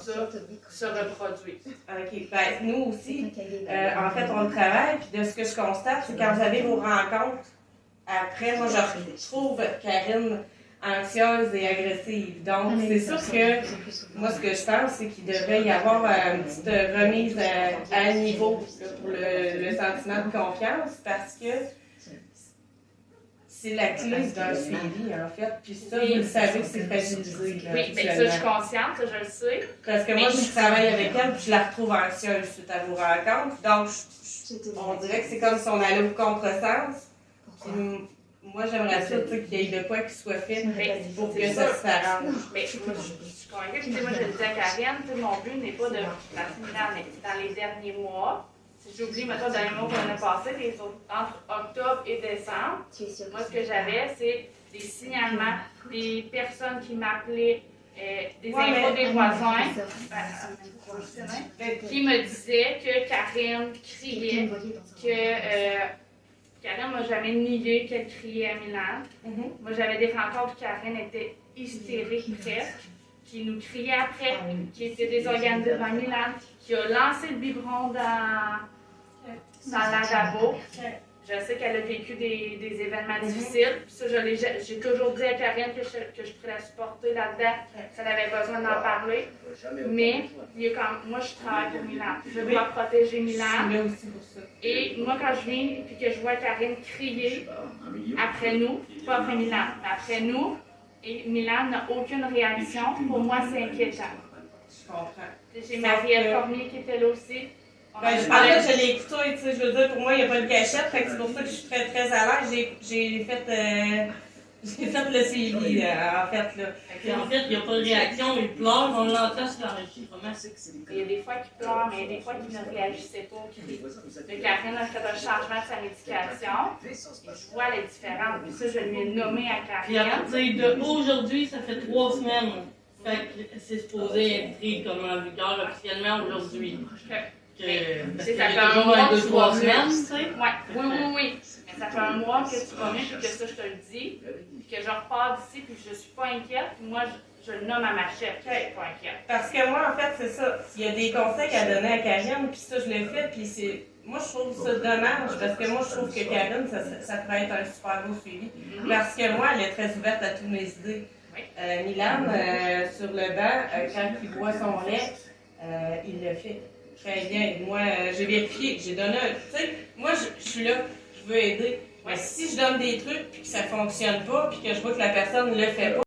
se reproduise. OK. Ben, nous aussi, en fait, on le travaille, puis de ce que je constate, c'est quand vous avez vos rencontres, après, moi, je trouve Karine anxieuse et agressive. Donc, c'est sûr que, moi, ce que je pense, c'est qu'il devrait y avoir une petite remise à niveau là, pour le sentiment de confiance, parce que c'est la clé d'un suivi, en fait. Puis ça, vous le savez que c'est fragilisé. Là, oui, mais ça, je suis consciente, ça, je le sais. Parce que moi, je travaille avec elle, puis je la retrouve anxieuse suite à vos rencontres. Donc, on dirait que c'est comme si on allait au contresens. Puis, moi, j'aimerais ça qu'il y ait de quoi qui soit fait pour que ça s'arrange. Mais moi, je suis convaincue. Puis, moi, je le disais à Karine, mon but n'est pas de passer Milan, mais dans les derniers mois. Si j'oublie, maintenant, le dernier mois qu'on a passé, entre octobre et décembre, moi, ce que j'avais, c'est des signalements, des personnes qui m'appelaient, des infos des voisins, qui me disaient que Karine criait, que Karine m'a jamais nié qu'elle criait à Milan. Moi, j'avais des rencontres où Karine était hystérique presque, qui nous criait après, qui était désorganisée devant Milan, qui a lancé le biberon dans la lavabo. Je sais qu'elle a vécu des événements difficiles. Ça, j'ai toujours dit à Karine que je pourrais la supporter là-dedans, si elle avait besoin d'en parler. Mais moi, je travaille pour Milan. Je dois protéger Milan. Et moi, quand je viens et que je vois Karine crier après nous, pas après Milan, mais après nous, et Milan n'a aucune réaction, pour moi, c'est inquiétant. Je comprends. J'ai Marielle Cormier qui était là aussi. Ben, je l'ai écouté, tu sais, je veux dire, pour moi, il n'y a pas de cachette, fait que c'est pour ça que je suis très, très à l'aise. J'ai fait le suivi, en fait, là. Puis en fait, il n'y a pas de réaction, il pleure, on l'entend sur l'enregistrement. Il y a des fois qu'il pleure, mais il y a des fois qu'il ne réagissait pas. Karine a fait un changement de sa médication, et je vois les différences. Puis ça, je lui ai nommé à Karine. Puis à partir d'aujourd'hui, ça fait 3 semaines. Fait que c'est supposé être pris comme en vigueur officiellement aujourd'hui. Ça fait un mois que 2-3 semaines, tu sais. Oui. Mais ça fait un mois que tu vas mieux, puis que ça, je te le dis. Puis que je repars d'ici, puis que je suis pas inquiète. Puis moi, je le nomme à ma chef qu'elle n'est pas inquiète. Parce que moi, en fait, c'est ça. Il y a des conseils à donner à Karine, puis ça, je l'ai fait, puis c'est... Moi, je trouve ça dommage, parce que moi, je trouve que Karine, ça pourrait être un super beau suivi. Parce que moi, elle est très ouverte à toutes mes idées. Milan, sur le banc, quand il boit son lait, il le fait. Très bien. Moi, j'ai vérifié, j'ai donné un... Tu sais, moi, je suis là, je veux aider. Mais si je donne des trucs, puis que ça fonctionne pas, puis que je vois que la personne ne le fait pas,